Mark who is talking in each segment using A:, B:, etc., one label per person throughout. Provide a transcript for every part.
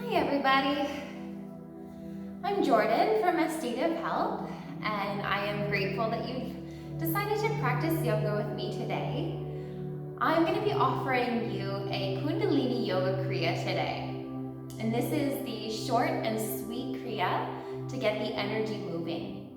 A: Hey everybody, I'm Jordan from A State of Health, and I am grateful that you've decided to practice yoga with me today. I'm going to be offering you a Kundalini Yoga Kriya today, and this is the short and sweet Kriya to get the energy moving.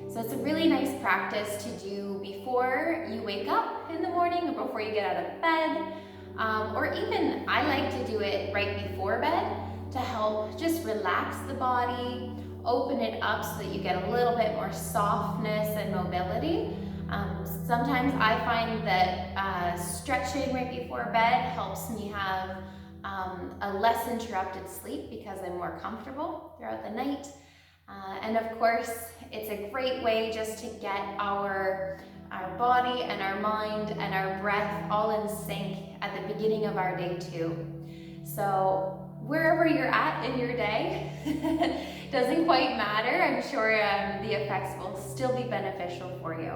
A: So it's a really nice practice to do before you wake up in the morning or before you get out of bed, or even I like to do it right before bed to help just relax the body, open it up so that you get a little bit more softness and mobility. Sometimes I find that stretching right before bed helps me have a less interrupted sleep because I'm more comfortable throughout the night. And of course, it's a great way just to get our body and our mind and our breath all in sync at the beginning of our day too. So wherever you're at in your day, doesn't quite matter. I'm sure the effects will still be beneficial for you.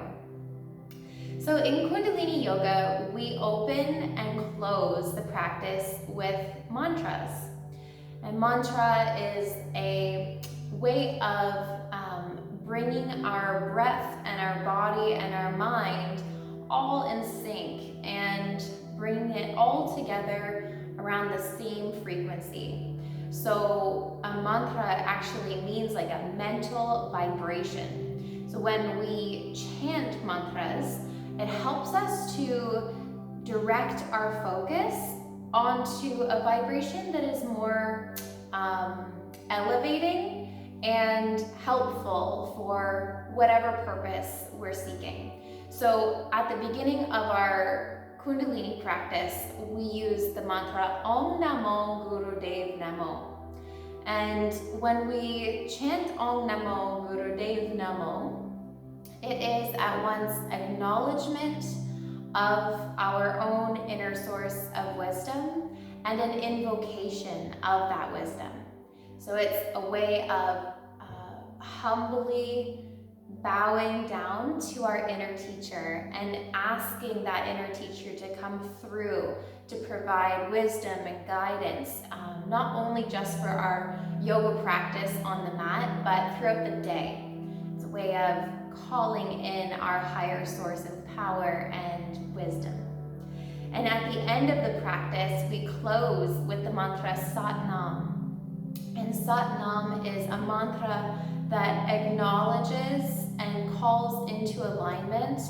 A: So in Kundalini Yoga, we open and close the practice with mantras. And mantra is a way of bringing our breath and our body and our mind all in sync and bringing it all together around the same frequency. So a mantra actually means like a mental vibration. So when we chant mantras, it helps us to direct our focus onto a vibration that is more elevating and helpful for whatever purpose we're seeking. So at the beginning of our Kundalini practice, we use the mantra Om Namo Gurudev Namo. And when we chant Om Namo Gurudev Namo, it is at once acknowledgement of our own inner source of wisdom and an invocation of that wisdom. So it's a way of humbly bowing down to our inner teacher and asking that inner teacher to come through to provide wisdom and guidance, not only just for our yoga practice on the mat, but throughout the day. It's a way of calling in our higher source of power and wisdom. And at the end of the practice, we close with the mantra Sat Nam. And Sat Nam is a mantra that acknowledges and calls into alignment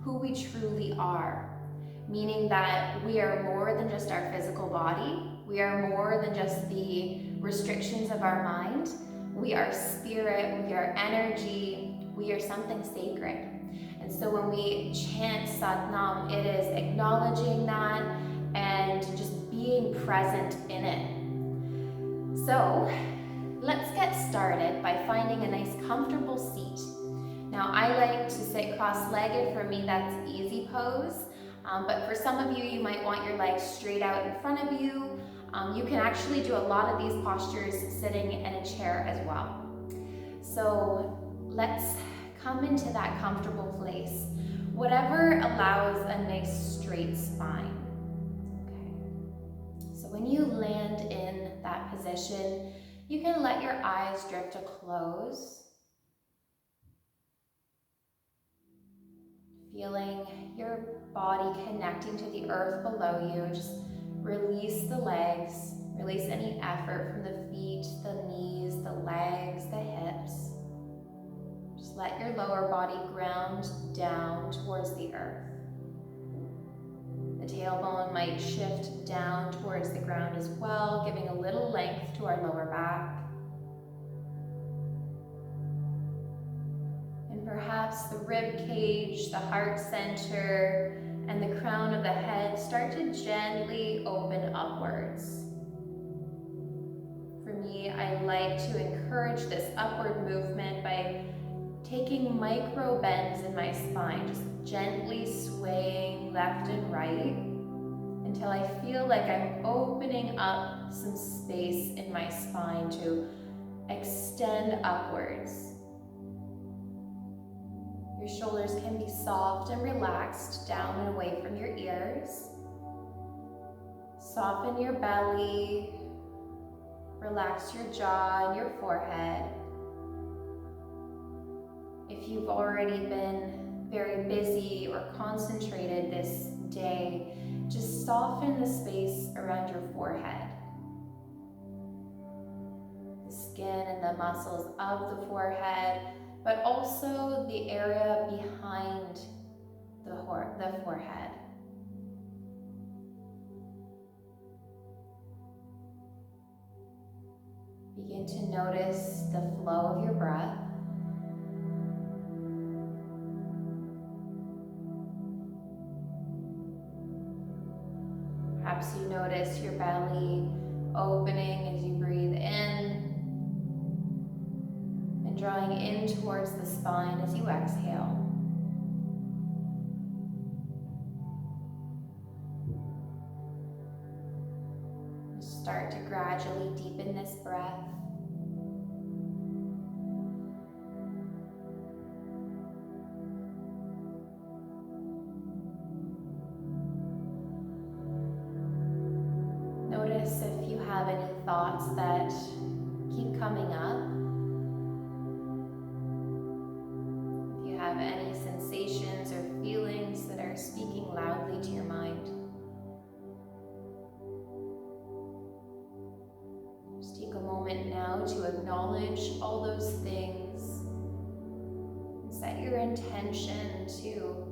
A: who we truly are, meaning that we are more than just our physical body, we are more than just the restrictions of our mind, we are spirit, we are energy, we are something sacred. And so when we chant Sat Nam, it is acknowledging that and just being present in it. So let's get started by finding a nice comfortable seat. Now I like to sit cross-legged. For me, that's easy pose. But for some of you, you might want your legs straight out in front of you. You can actually do a lot of these postures sitting in a chair as well. So let's come into that comfortable place. Whatever allows a nice straight spine. Okay. So when you land in that position, you can let your eyes drift to close, feeling your body connecting to the earth below you. Just release the legs, release any effort from the feet, the knees, the legs, the hips. Just let your lower body ground down towards the earth. The tailbone might shift down towards the ground as well, giving a little length to our lower back. And perhaps the rib cage, the heart center, and the crown of the head start to gently open upwards. For me, I like to encourage this upward movement by taking micro bends in my spine, just gently swaying left and right until I feel like I'm opening up some space in my spine to extend upwards. Your shoulders can be soft and relaxed down and away from your ears. Soften your belly. Relax your jaw and your forehead. If you've already been very busy or concentrated this day, just soften the space around your forehead. The skin and the muscles of the forehead, but also the area behind the forehead. Begin to notice the flow of your breath. Perhaps you notice your belly opening as you breathe in and drawing in towards the spine as you exhale. Start to gradually deepen this breath. Notice if you have any thoughts that keep coming up. If you have any sensations or feelings that are speaking loudly to your mind. Just take a moment now to acknowledge all those things and set your intention to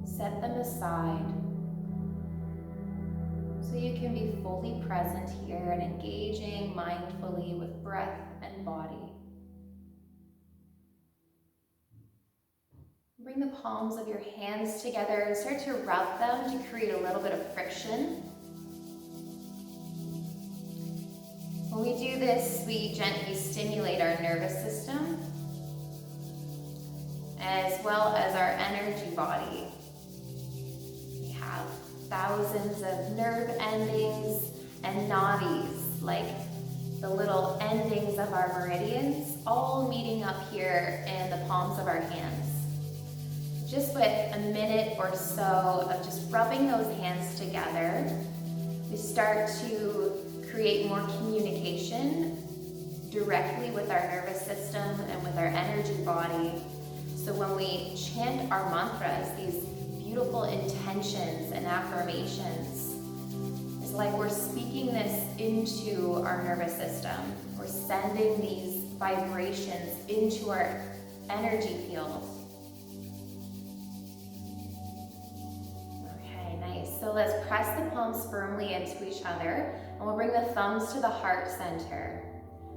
A: set them aside so you can be fully present here and engaging mindfully with breath and body. Bring the palms of your hands together and start to rub them to create a little bit of friction. When we do this, we gently stimulate our nervous system as well as our energy body. We have thousands of nerve endings and nadis, like the little endings of our meridians, all meeting up here in the palms of our hands. Just with a minute or so of just rubbing those hands together, we start to create more communication directly with our nervous system and with our energy body. So when we chant our mantras, these beautiful intentions and affirmations, it's like we're speaking this into our nervous system. We're sending these vibrations into our energy field. Okay, nice. So let's press the palms firmly into each other, and we'll bring the thumbs to the heart center.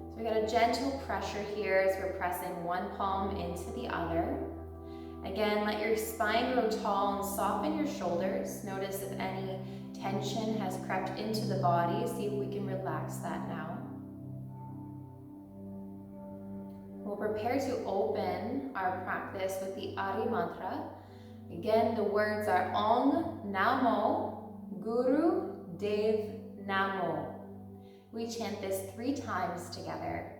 A: So we got a gentle pressure here as we're pressing one palm into the other. Again, let your spine grow tall and soften your shoulders. Notice if any tension has crept into the body. See if we can relax that now. We'll prepare to open our practice with the Adi mantra. Again, the words are Om Namo Guru Dev Namo. We chant this 3 times together.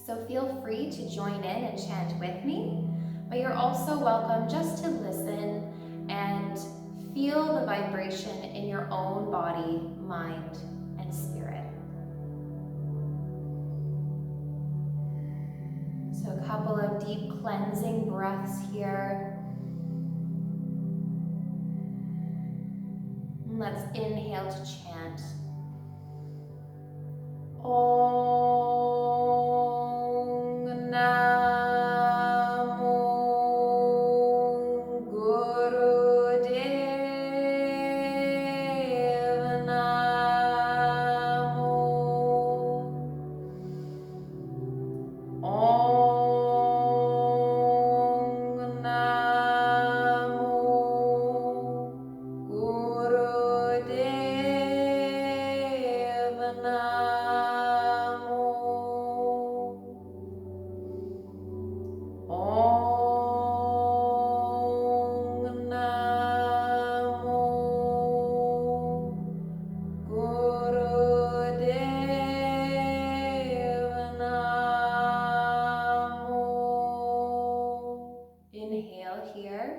A: So feel free to join in and chant with me, but you're also welcome just to listen and feel the vibration in your own body, mind, and spirit. So a couple of deep cleansing breaths here. And let's inhale to chant. Om Namo Guru Dev Namo. Om Namo Guru Dev Namo. Om Namo Guru Dev Namo. Inhale here.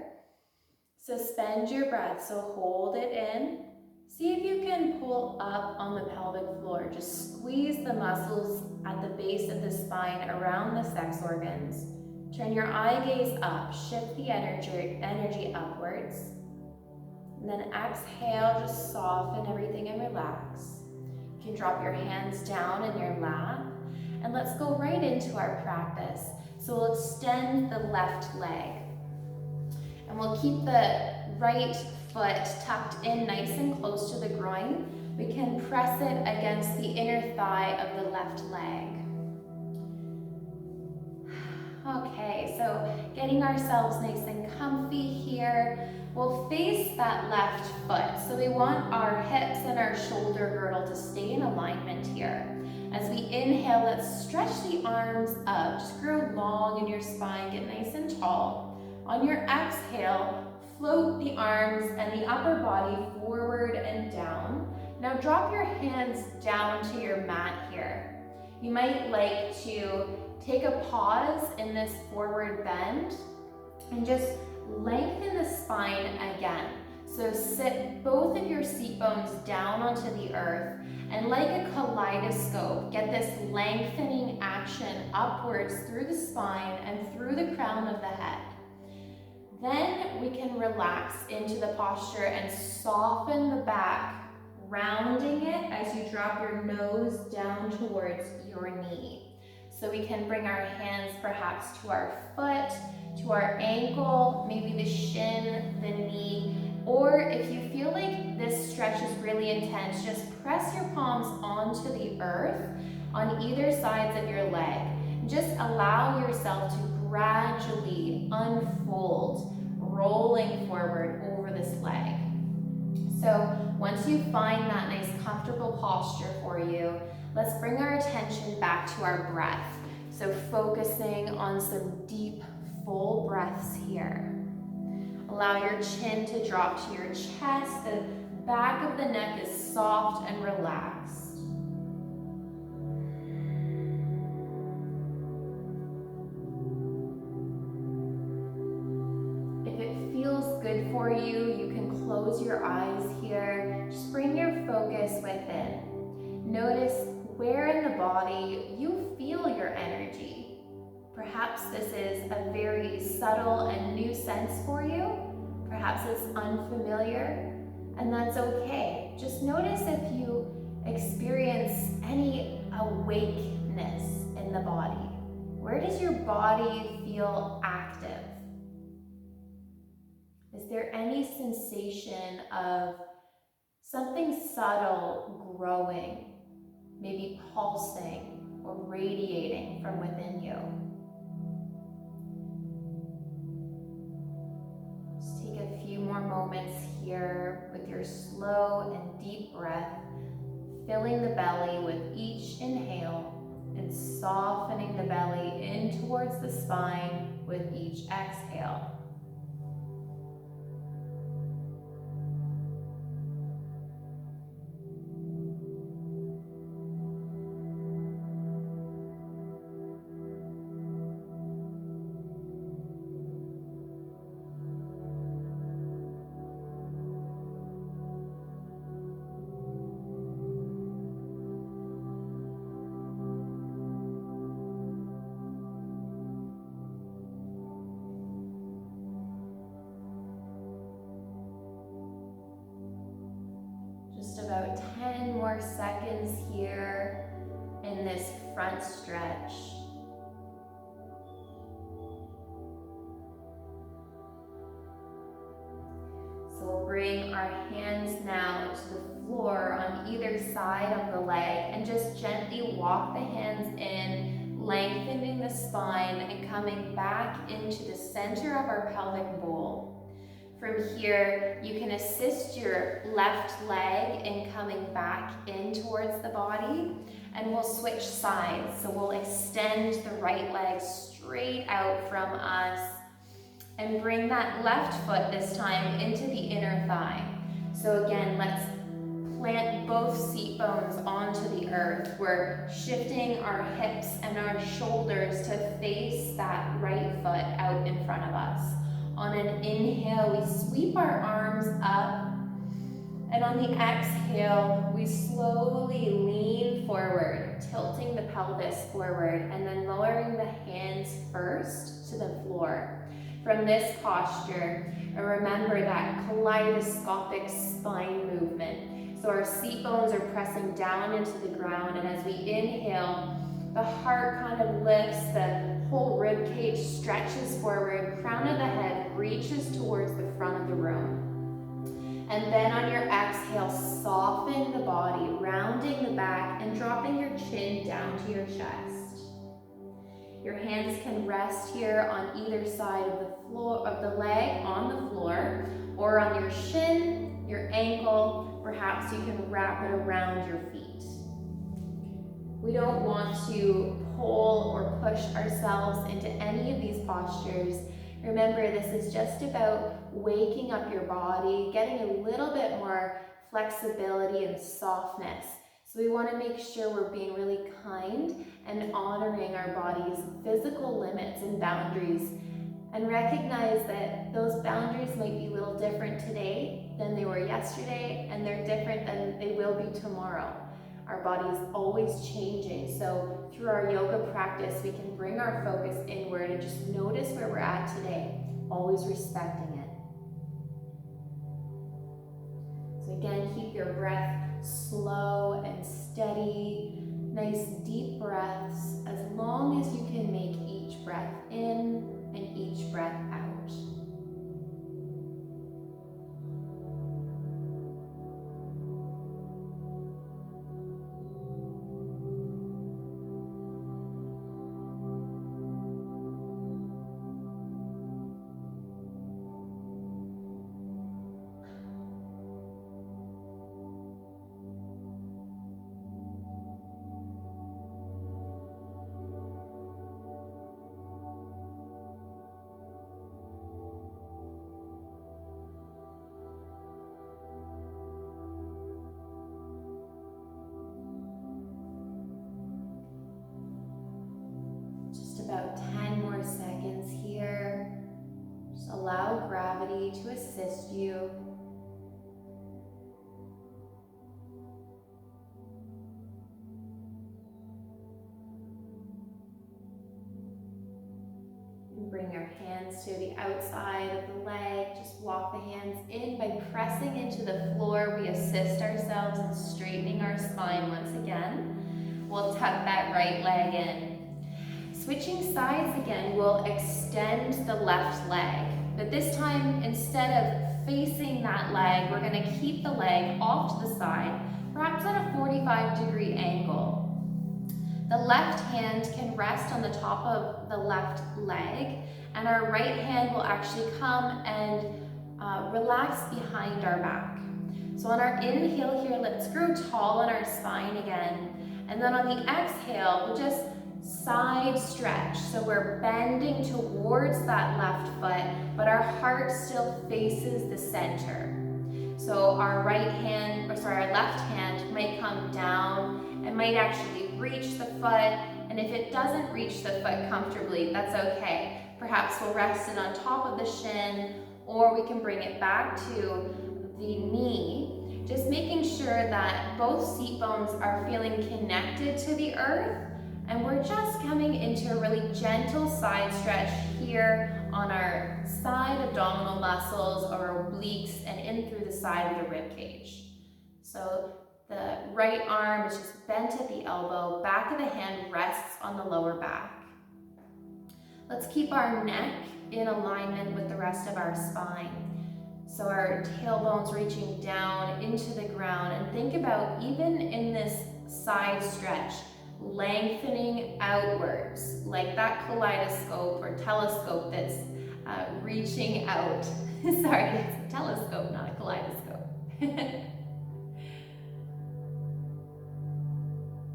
A: Suspend your breath, so hold it in. See if you can pull pull up on the pelvic floor. Just squeeze the muscles at the base of the spine around the sex organs. Turn your eye gaze up, shift the energy upwards. And then exhale, just soften everything and relax. You can drop your hands down in your lap. And let's go right into our practice. So we'll extend the left leg. And we'll keep the right foot tucked in nice and close to the groin. We can press it against the inner thigh of the left leg. Okay, so getting ourselves nice and comfy here. We'll face that left foot. So we want our hips and our shoulder girdle to stay in alignment here. As we inhale, let's stretch the arms up. Just grow long in your spine, get nice and tall. On your exhale, float the arms and the upper body forward and down. Now drop your hands down to your mat here. You might like to take a pause in this forward bend and just lengthen the spine again. So sit both of your seat bones down onto the earth and like a kaleidoscope, get this lengthening action upwards through the spine and through the crown of the head. Then we can relax into the posture and soften the back, rounding it as you drop your nose down towards your knee. So we can bring our hands perhaps to our foot, to our ankle, maybe the shin, the knee, or if you feel like this stretch is really intense, just press your palms onto the earth on either sides of your leg. Just allow yourself to gradually unfold, rolling forward over this leg. So once you find that nice comfortable posture for you, let's bring our attention back to our breath. So focusing on some deep, full breaths here. Allow your chin to drop to your chest. The back of the neck is soft and relaxed. If it feels good for you, you can close your eyes here. Just bring your focus within. Notice where in the body you feel your energy. Perhaps this is a very subtle and new sense for you. Perhaps it's unfamiliar, and that's okay. Just notice if you experience any awakeness in the body. Where does your body feel active? Is there any sensation of something subtle growing, maybe pulsing or radiating from within you? Just take a few more moments here with your slow and deep breath, filling the belly with each inhale and softening the belly in towards the spine with each exhale. About 10 more seconds here in this front stretch. So we'll bring our hands now to the floor on either side of the leg and just gently walk the hands in, lengthening the spine and coming back into the center of our pelvic bowl. From here, you can assist your left leg in coming back in towards the body, and we'll switch sides. So we'll extend the right leg straight out from us and bring that left foot this time into the inner thigh. So again, let's plant both seat bones onto the earth. We're shifting our hips and our shoulders to face that right foot out in front of us. On an inhale, we sweep our arms up, And on the exhale, we slowly lean forward, tilting the pelvis forward, and then lowering the hands first to the floor. From this posture, remember that kaleidoscopic spine movement. So our seat bones are pressing down into the ground, and as we inhale, the heart kind of lifts, the whole rib cage stretches forward, crown of the head reaches towards the front of the room. And then on your exhale, soften the body, rounding the back and dropping your chin down to your chest. Your hands can rest here on either side of the floor, of the leg on the floor, or on your shin, your ankle. Perhaps you can wrap it around your feet. We don't want to pull or push ourselves into any of these postures. Remember, this is just about waking up your body, getting a little bit more flexibility and softness. So we want to make sure we're being really kind and honoring our body's physical limits and boundaries, and recognize that those boundaries might be a little different today than they were yesterday, and they're different than they will be tomorrow. Our body is always changing, so through our yoga practice, we can bring our focus inward and just notice where we're at today, always respecting it. So again, keep your breath slow and steady, nice deep breaths, as long as you can make each breath in and each breath out. About 10 more seconds here. Just allow gravity to assist you. And bring your hands to the outside of the leg. Just walk the hands in by pressing into the floor. We assist ourselves in straightening our spine once again. We'll tuck that right leg in. Switching sides again, we'll extend the left leg, but this time, instead of facing that leg, we're gonna keep the leg off to the side, perhaps at a 45-degree angle. The left hand can rest on the top of the left leg, and our right hand will actually come and relax behind our back. So on our inhale here, let's grow tall in our spine again, and then on the exhale, we'll just side stretch. So we're bending towards that left foot, but our heart still faces the center. So our left hand might come down and might actually reach the foot. And if it doesn't reach the foot comfortably, that's okay. Perhaps we'll rest it on top of the shin, or we can bring it back to the knee. Just making sure that both seat bones are feeling connected to the earth. And we're just coming into a really gentle side stretch here on our side abdominal muscles or obliques and in through the side of the rib cage. So the right arm is just bent at the elbow, back of the hand rests on the lower back. Let's keep our neck in alignment with the rest of our spine. So our tailbone's reaching down into the ground, and think about, even in this side stretch, lengthening outwards, like that kaleidoscope or telescope that's reaching out. Sorry, it's a telescope, not a kaleidoscope.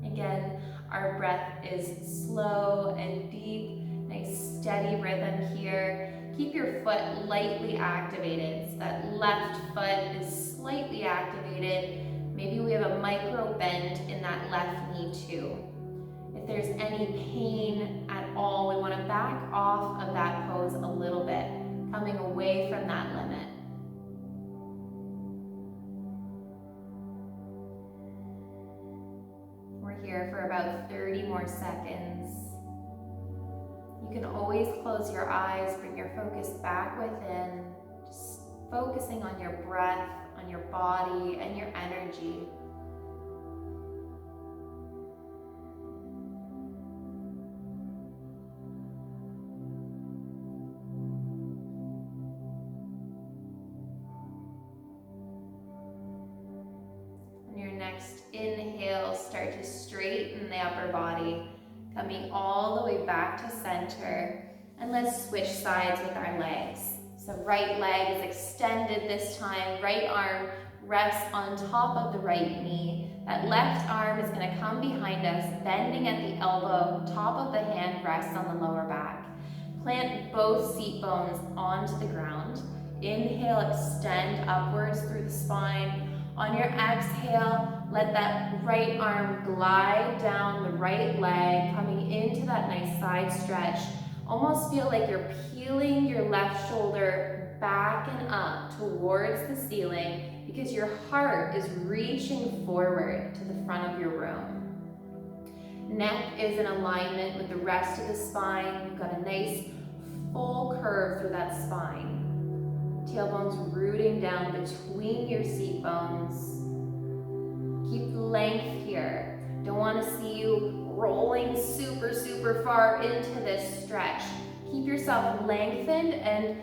A: Again, our breath is slow and deep, nice steady rhythm here. Keep your foot lightly activated. So that left foot is slightly activated. Maybe we have a micro bend in that left knee too. If there's any pain at all, we want to back off of that pose a little bit, coming away from that limit. here for about 30 more seconds. You can always close your eyes, bring your focus back within, just focusing on your breath, on your body, and your energy. On your next inhale, start to straighten the upper body, coming all the way back to center. And let's switch sides with our legs. So right leg is extended this time. Right arm rests on top of the right knee. That left arm is going to come behind us, bending at the elbow. Top of the hand rests on the lower back. Plant both seat bones onto the ground. Inhale, extend upwards through the spine. On your exhale, let that right arm glide down the right leg, coming into that nice side stretch. Almost feel like you're peeling your left shoulder back and up towards the ceiling because your heart is reaching forward to the front of your room. Neck is in alignment with the rest of the spine. You've got a nice full curve through that spine. Tailbone's rooting down between your seat bones. Keep length here. Don't want to see you rolling super, super far into this stretch. Keep yourself lengthened and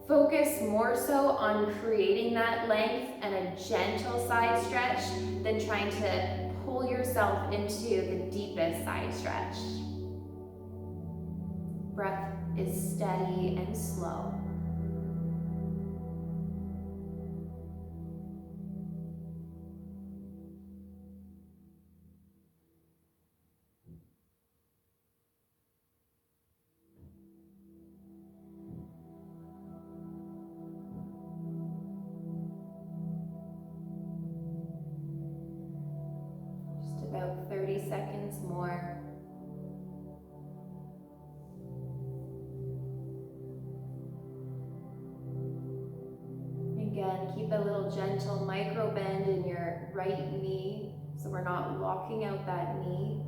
A: focus more so on creating that length and a gentle side stretch than trying to pull yourself into the deepest side stretch. Breath is steady and slow. About 30 seconds more. Again, keep a little gentle micro bend in your right knee so we're not locking out that knee.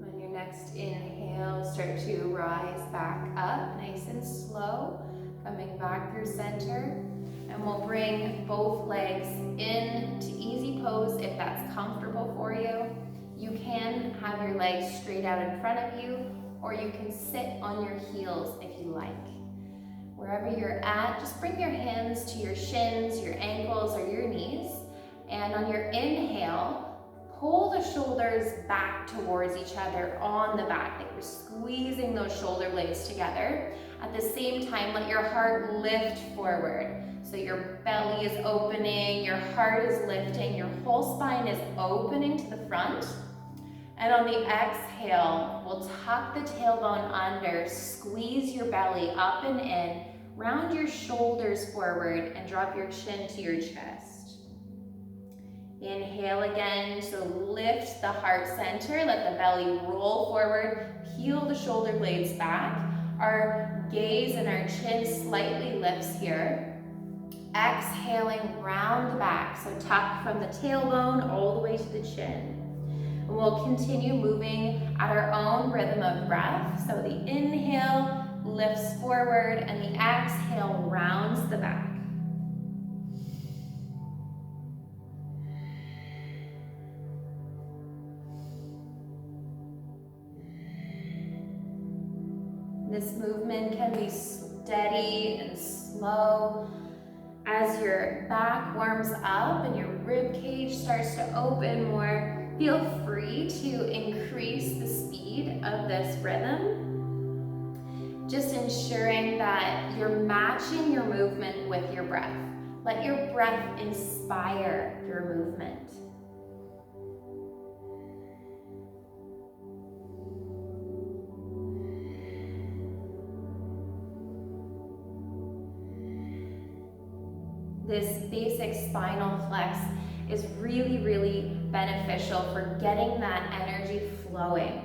A: On your next inhale, start to rise back up, nice and slow, coming back through center. And we'll bring both legs into easy pose if that's comfortable for you. You can have your legs straight out in front of you, or you can sit on your heels if you like. Wherever you're at, just bring your hands to your shins, your ankles, or your knees. And on your inhale, pull the shoulders back towards each other on the back, like we're squeezing those shoulder blades together. At the same time, let your heart lift forward. So your belly is opening, your heart is lifting, your whole spine is opening to the front. And on the exhale, we'll tuck the tailbone under, squeeze your belly up and in, round your shoulders forward, and drop your chin to your chest. Inhale again, so lift the heart center, let the belly roll forward, peel the shoulder blades back. Our gaze and our chin slightly lifts here. Exhaling, round the back, so tuck from the tailbone all the way to the chin. And we'll continue moving at our own rhythm of breath. So the inhale lifts forward and the exhale rounds the back. This movement can be steady and slow. As your back warms up and your rib cage starts to open more, feel free to increase the speed of this rhythm. Just ensuring that you're matching your movement with your breath. Let your breath inspire your movement. This basic spinal flex is really, really beneficial for getting that energy flowing.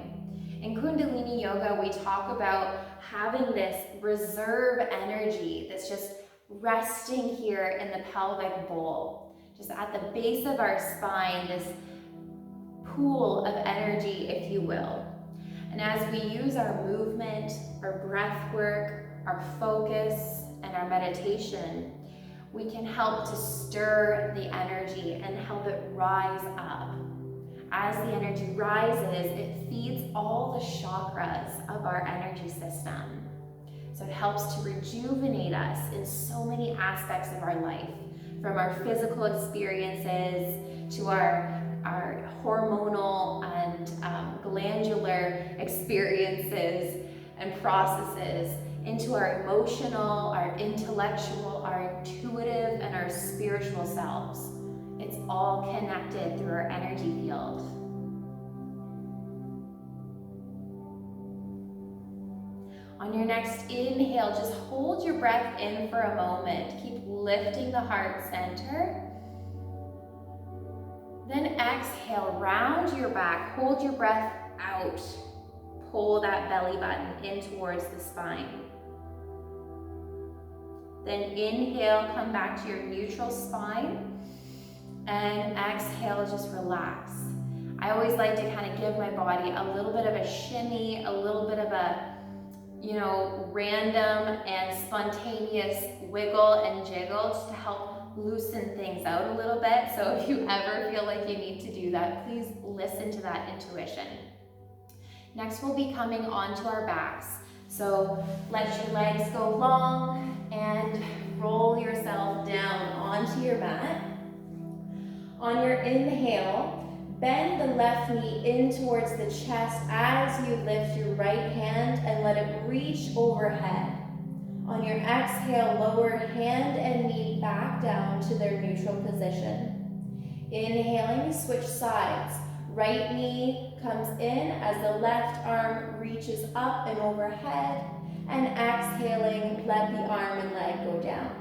A: In Kundalini Yoga, Yoga, we talk about having this reserve energy that's just resting here in the pelvic bowl, just at the base of our spine, this pool of energy, if you will. And as we use our movement, our breath work, our focus, and our meditation, we can help to stir the energy and help it rise up. As the energy rises, it feeds all the chakras of our energy system. So it helps to rejuvenate us in so many aspects of our life, from our physical experiences to our hormonal and glandular experiences and processes, into our emotional, our intellectual, our intuitive, and our spiritual selves. It's all connected through our energy field. On your next inhale, just hold your breath in for a moment. Keep lifting the heart center. Then exhale, round your back, hold your breath out. Pull that belly button in towards the spine. Then inhale, come back to your neutral spine. And exhale, just relax. I always like to kind of give my body a little bit of a shimmy, a little bit of a, random and spontaneous wiggle and jiggle, just to help loosen things out a little bit. So if you ever feel like you need to do that, please listen to that intuition. Next, we'll be coming onto our backs. So let your legs go long and roll yourself down onto your mat. On your inhale, bend the left knee in towards the chest as you lift your right hand and let it reach overhead. On your exhale, lower hand and knee back down to their neutral position. Inhaling, switch sides. Right knee comes in as the left arm reaches up and overhead, and exhaling, let the arm and leg go down.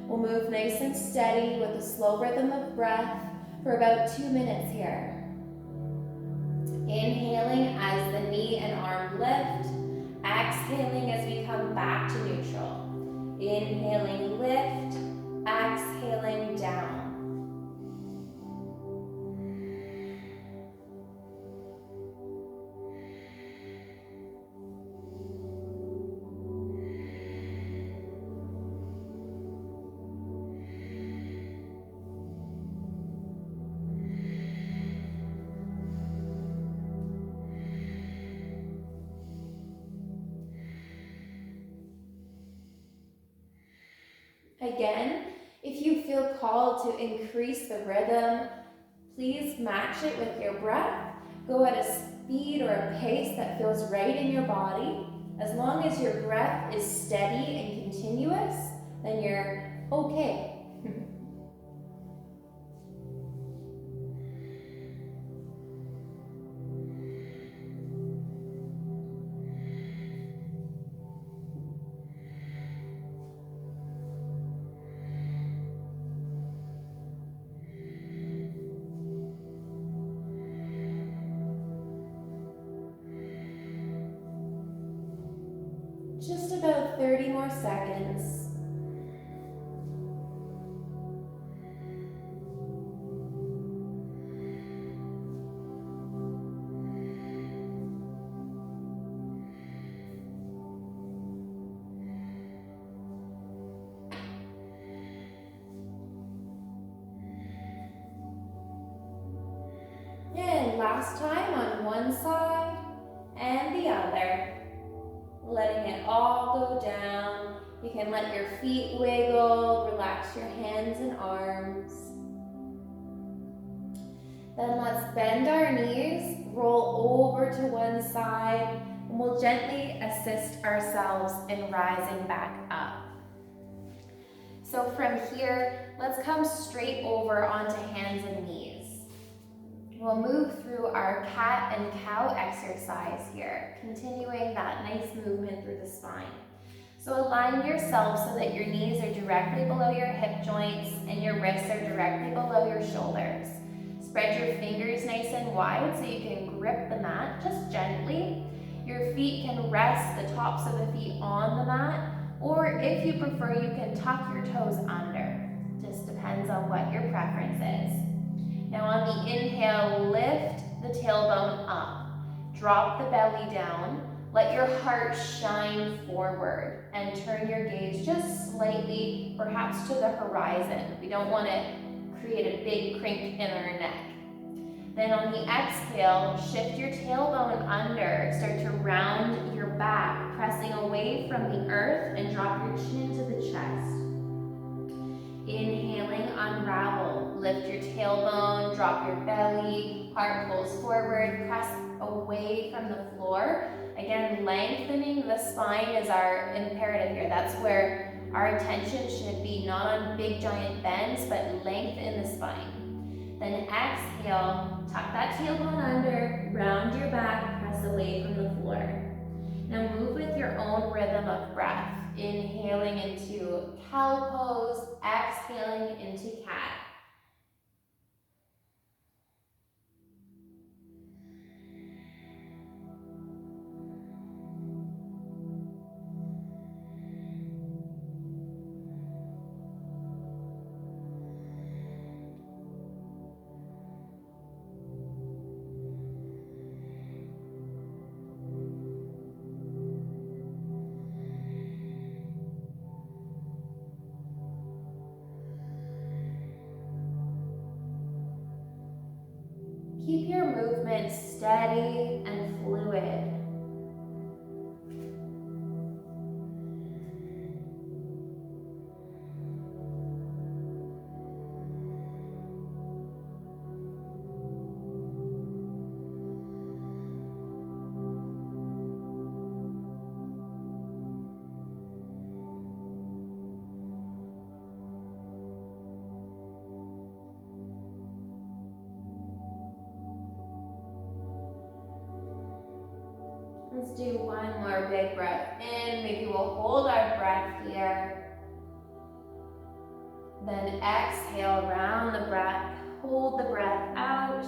A: We'll move nice and steady with a slow rhythm of breath for about 2 minutes here. Inhaling as the knee and arm lift, exhaling as we come back to neutral. Inhaling, lift, exhaling, down. Again, if you feel called to increase the rhythm, please match it with your breath. Go at a speed or a pace that feels right in your body. As long as your breath is steady and continuous, then you're okay. Just about 30 more seconds. And last time on one side and the other. Letting it all go down. You can let your feet wiggle, relax your hands and arms. Then let's bend our knees, roll over to one side, and we'll gently assist ourselves in rising back up. So from here, let's come straight over onto hands and knees. We'll move through our cat and cow exercise here, continuing that nice movement through the spine. So align yourself so that your knees are directly below your hip joints and your wrists are directly below your shoulders. Spread your fingers nice and wide so you can grip the mat just gently. Your feet can rest, the tops of the feet on the mat, or if you prefer, you can tuck your toes under. Just depends on what your preference is. Now on the inhale, lift the tailbone up. Drop the belly down. Let your heart shine forward and turn your gaze just slightly, perhaps to the horizon. We don't want to create a big crink in our neck. Then on the exhale, shift your tailbone under. Start to round your back, pressing away from the earth, and drop your chin to the chest. Inhaling, unravel. Lift your tailbone, drop your belly, heart pulls forward, press away from the floor. Again, lengthening the spine is our imperative here. That's where our attention should be, not on big giant bends, but length in the spine. Then exhale, tuck that tailbone under, round your back, press away from the floor. Now move with your own rhythm of breath. Inhaling into cow pose, exhaling into cat. Keep your movement steady and fluid. Let's do one more big breath in. Maybe we'll hold our breath here. Then exhale, round the breath, hold the breath out.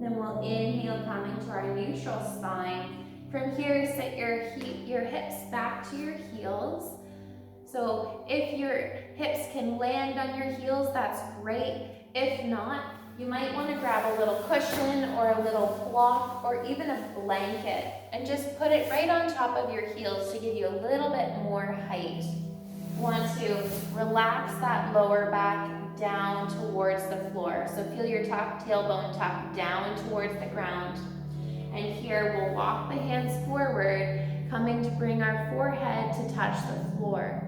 A: Then we'll inhale, coming to our neutral spine. From here, sit your hips back to your heels. So if your hips can land on your heels, that's great. If not, you might want to grab a little cushion or a little block or even a blanket and just put it right on top of your heels to give you a little bit more height. You want to relax that lower back down towards the floor. So feel your tailbone tuck down towards the ground. And here we'll walk the hands forward, coming to bring our forehead to touch the floor.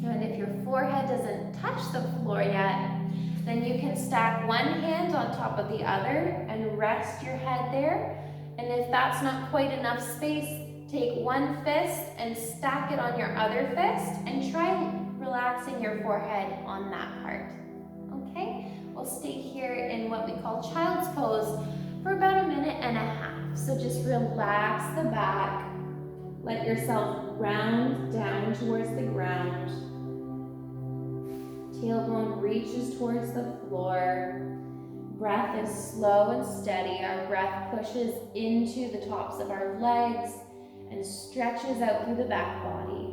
A: And if your forehead doesn't touch the floor yet, then you can stack one hand on top of the other and rest your head there. And if that's not quite enough space, take one fist and stack it on your other fist and try relaxing your forehead on that part. Okay? We'll stay here in what we call child's pose for about 1.5 minutes. So just relax the back. Let yourself round down towards the ground. Tailbone reaches towards the floor. Breath is slow and steady. Our breath pushes into the tops of our legs and stretches out through the back body.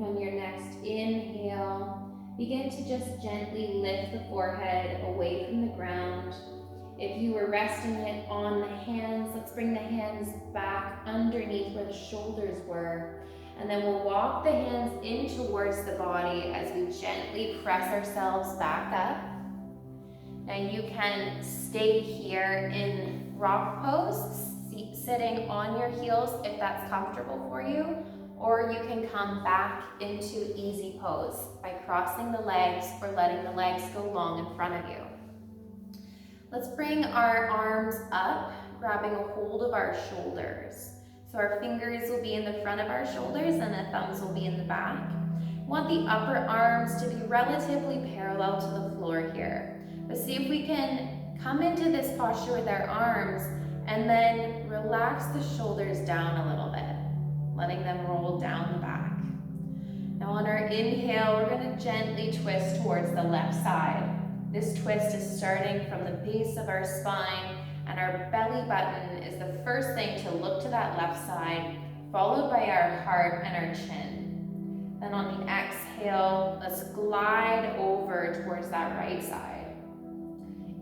A: On your next inhale, begin to just gently lift the forehead away from the ground. If you were resting it on the hands, let's bring the hands back underneath where the shoulders were. And then we'll walk the hands in towards the body as we gently press ourselves back up. Now you can stay here in rock pose, sitting on your heels if that's comfortable for you, or you can come back into easy pose by crossing the legs or letting the legs go long in front of you. Let's bring our arms up, grabbing a hold of our shoulders. So our fingers will be in the front of our shoulders and the thumbs will be in the back. We want the upper arms to be relatively parallel to the floor here. But see if we can come into this posture with our arms and then relax the shoulders down a little bit, letting them roll down the back. Now on our inhale, we're going to gently twist towards the left side. This twist is starting from the base of our spine, and our belly button is the first thing to look to that left side, followed by our heart and our chin. Then on the exhale, let's glide over towards that right side.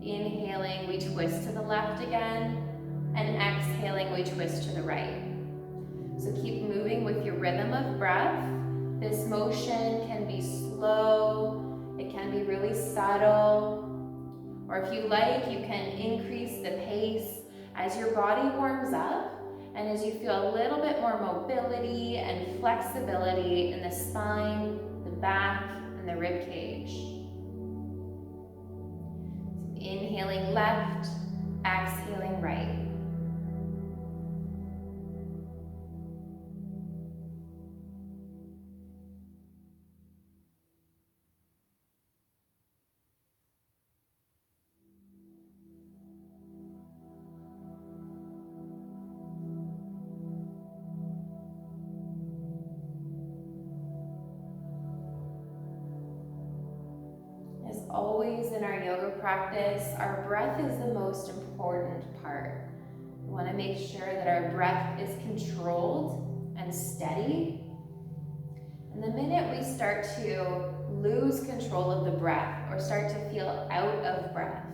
A: Inhaling, we twist to the left again, and exhaling, we twist to the right. So keep moving with your rhythm of breath. This motion can be slow, it can be really subtle, or if you like, you can increase the pace as your body warms up and as you feel a little bit more mobility and flexibility in the spine, the back, and the rib cage. So inhaling left, exhaling right. Always in our yoga practice, our breath is the most important part. We want to make sure that our breath is controlled and steady. And the minute we start to lose control of the breath or start to feel out of breath,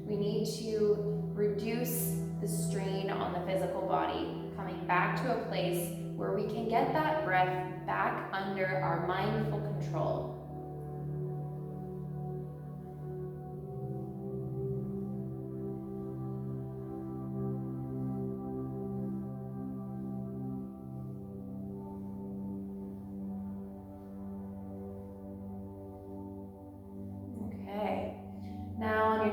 A: we need to reduce the strain on the physical body, coming back to a place where we can get that breath back under our mindful control.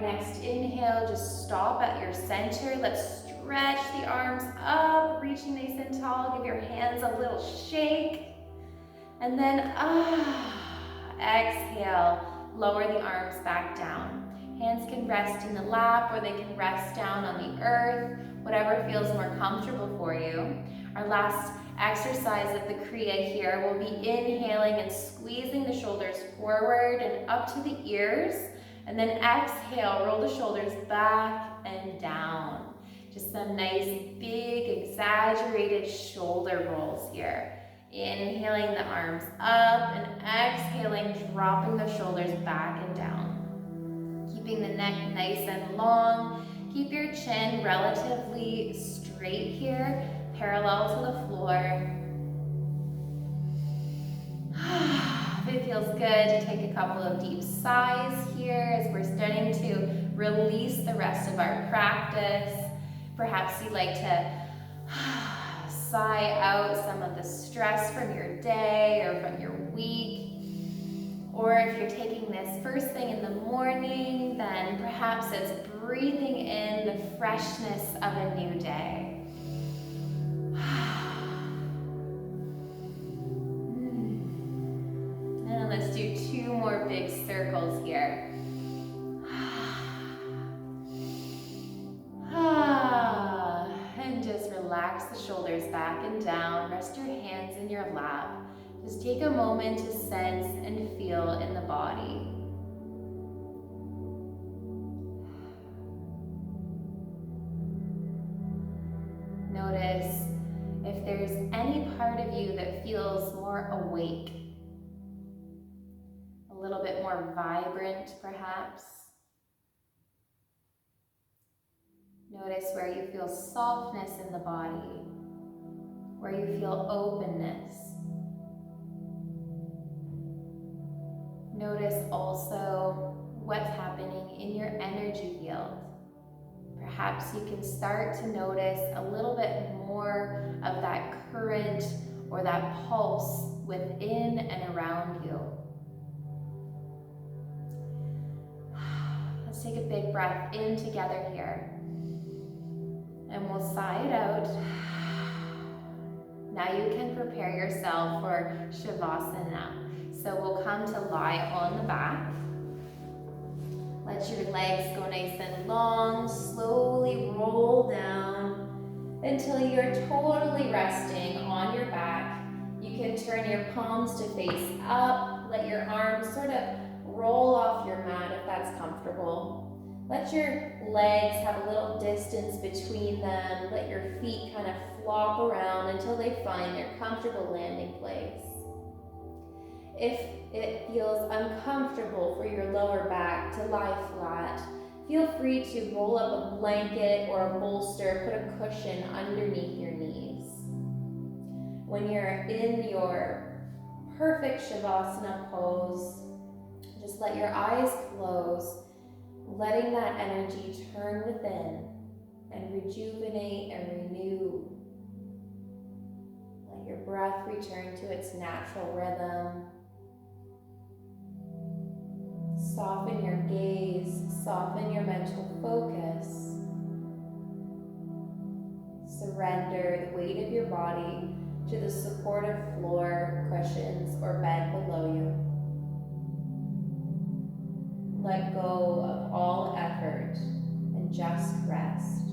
A: Next inhale, just stop at your center. Let's stretch the arms up, reaching nice and tall. Give your hands a little shake. And then exhale, lower the arms back down. Hands can rest in the lap or they can rest down on the earth, whatever feels more comfortable for you. Our last exercise of the Kriya here will be inhaling and squeezing the shoulders forward and up to the ears. And then exhale, roll the shoulders back and down. Just some nice, big, exaggerated shoulder rolls here. Inhaling the arms up and exhaling, dropping the shoulders back and down. Keeping the neck nice and long. Keep your chin relatively straight here, parallel to the floor. It feels good to take a couple of deep sighs here as we're starting to release the rest of our practice. Perhaps you'd like to sigh out some of the stress from your day or from your week. Or if you're taking this first thing in the morning, then perhaps it's breathing in the freshness of a new day. And let's do 2 more big circles here. And just relax the shoulders back and down. Rest your hands in your lap. Just take a moment to sense and feel in the body. Notice if if there's any part of you that feels more awake, a little bit more vibrant perhaps. Notice where you feel softness in the body, where you feel openness. Notice also what's happening in your energy field. Perhaps you can start to notice a little bit more of that current or that pulse within and around you. Let's take a big breath in together here. And we'll sigh it out. Now you can prepare yourself for Shavasana. So we'll come to lie on the back. Let your legs go nice and long. Slowly roll down until you're totally resting on your back. You can turn your palms to face up. Let your arms sort of roll off your mat if that's comfortable. Let your legs have a little distance between them. Let your feet kind of flop around until they find their comfortable landing place. If it feels uncomfortable for your lower back to lie flat, feel free to roll up a blanket or a bolster, put a cushion underneath your knees. When you're in your perfect Shavasana pose, just let your eyes close, letting that energy turn within and rejuvenate and renew. Let your breath return to its natural rhythm. Soften your gaze, soften your mental focus. Surrender the weight of your body to the supportive floor, cushions, or bed below you. Let go of all effort and just rest.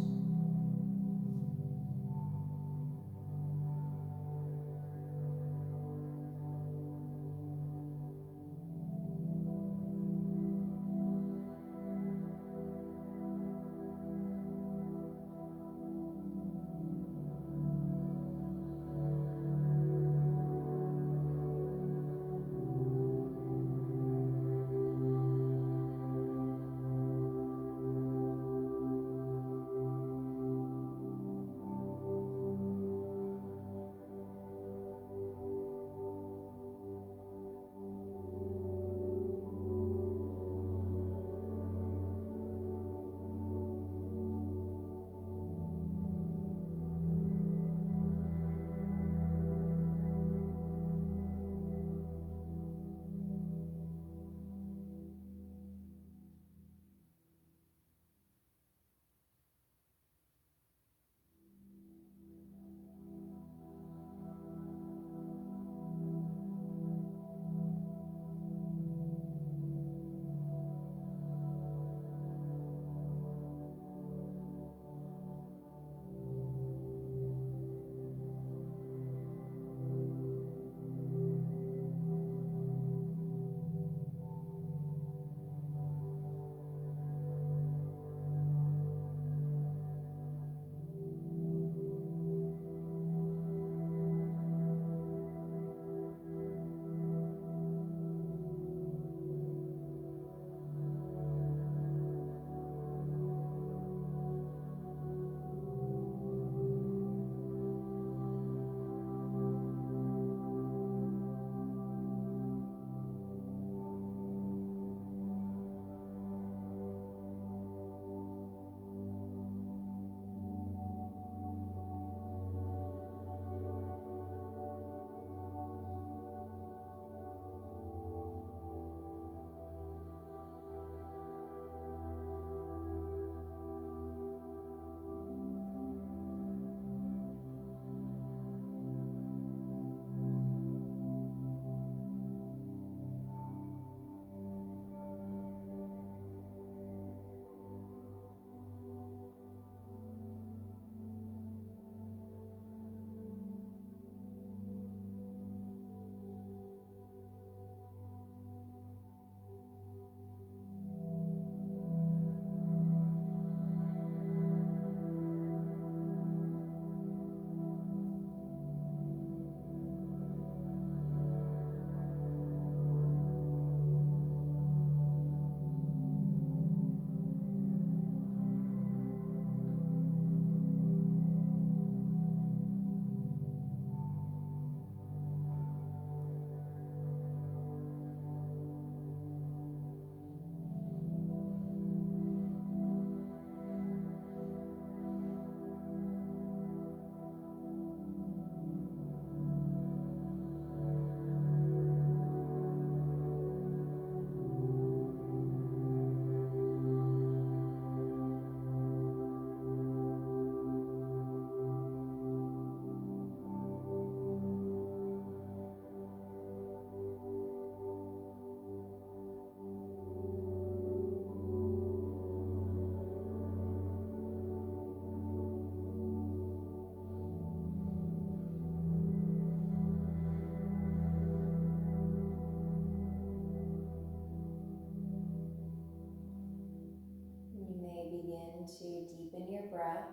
A: begin to deepen your breath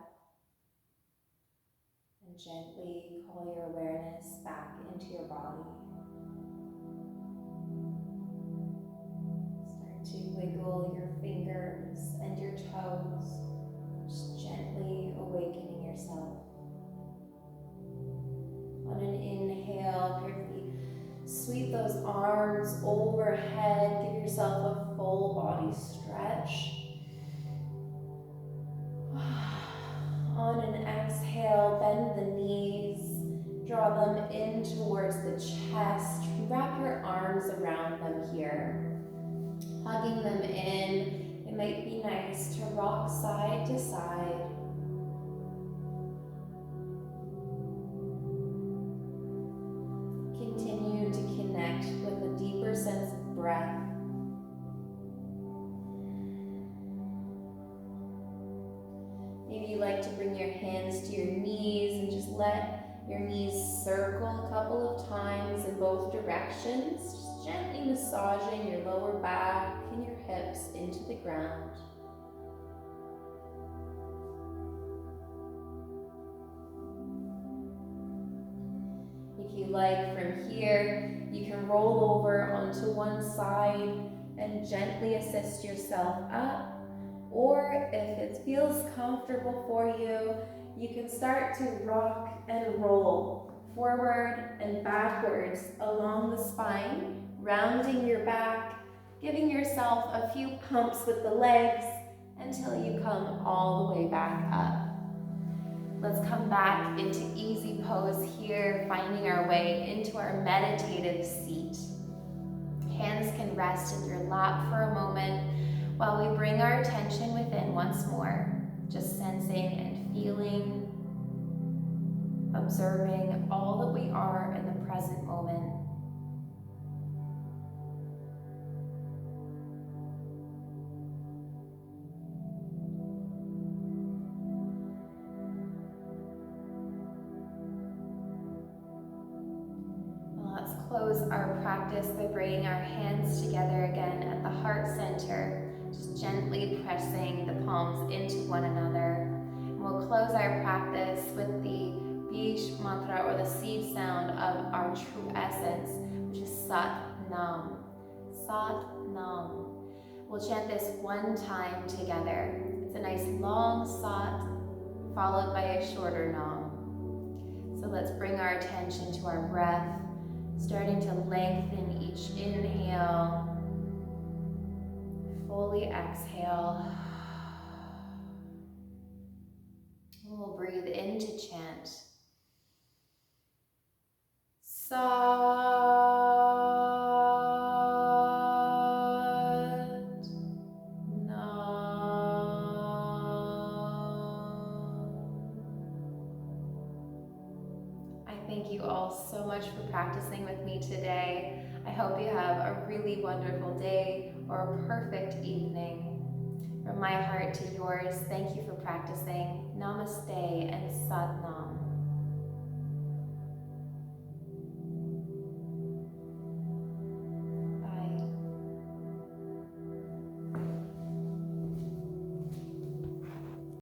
A: and gently call your awareness back into your body. Start to wiggle your fingers and your toes, just gently awakening yourself. On an inhale, carefully sweep those arms overhead. Give yourself a full body stretch. On an exhale, bend the knees, draw them in towards the chest. Wrap your arms around them here, hugging them in. It might be nice to rock side to side. Continue to connect with a deeper sense of breath. Maybe you like to bring your hands to your knees and just let your knees circle a couple of times in both directions, just gently massaging your lower back and your hips into the ground. If you like, from here, you can roll over onto one side and gently assist yourself up. Or if it feels comfortable for you, you can start to rock and roll forward and backwards along the spine, rounding your back, giving yourself a few pumps with the legs until you come all the way back up. Let's come back into easy pose here, finding our way into our meditative seat. Hands can rest in your lap for a moment while we bring our attention within once more, just sensing and feeling, observing all that we are in the present moment. Let's close our practice by bringing our hands together again at the heart center, just gently pressing the palms into one another. And we'll close our practice with the Bij mantra, or the seed sound of our true essence, which is Sat Nam. Sat Nam. We'll chant this one time together. It's a nice long Sat followed by a shorter Nam. So let's bring our attention to our breath, starting to lengthen each inhale. Fully exhale. We'll breathe in to chant. Sat Nam. I thank you all so much for practicing with me today. I hope you have a really wonderful day or a perfect evening. From my heart to yours, thank you for practicing. Namaste and Sat Nam.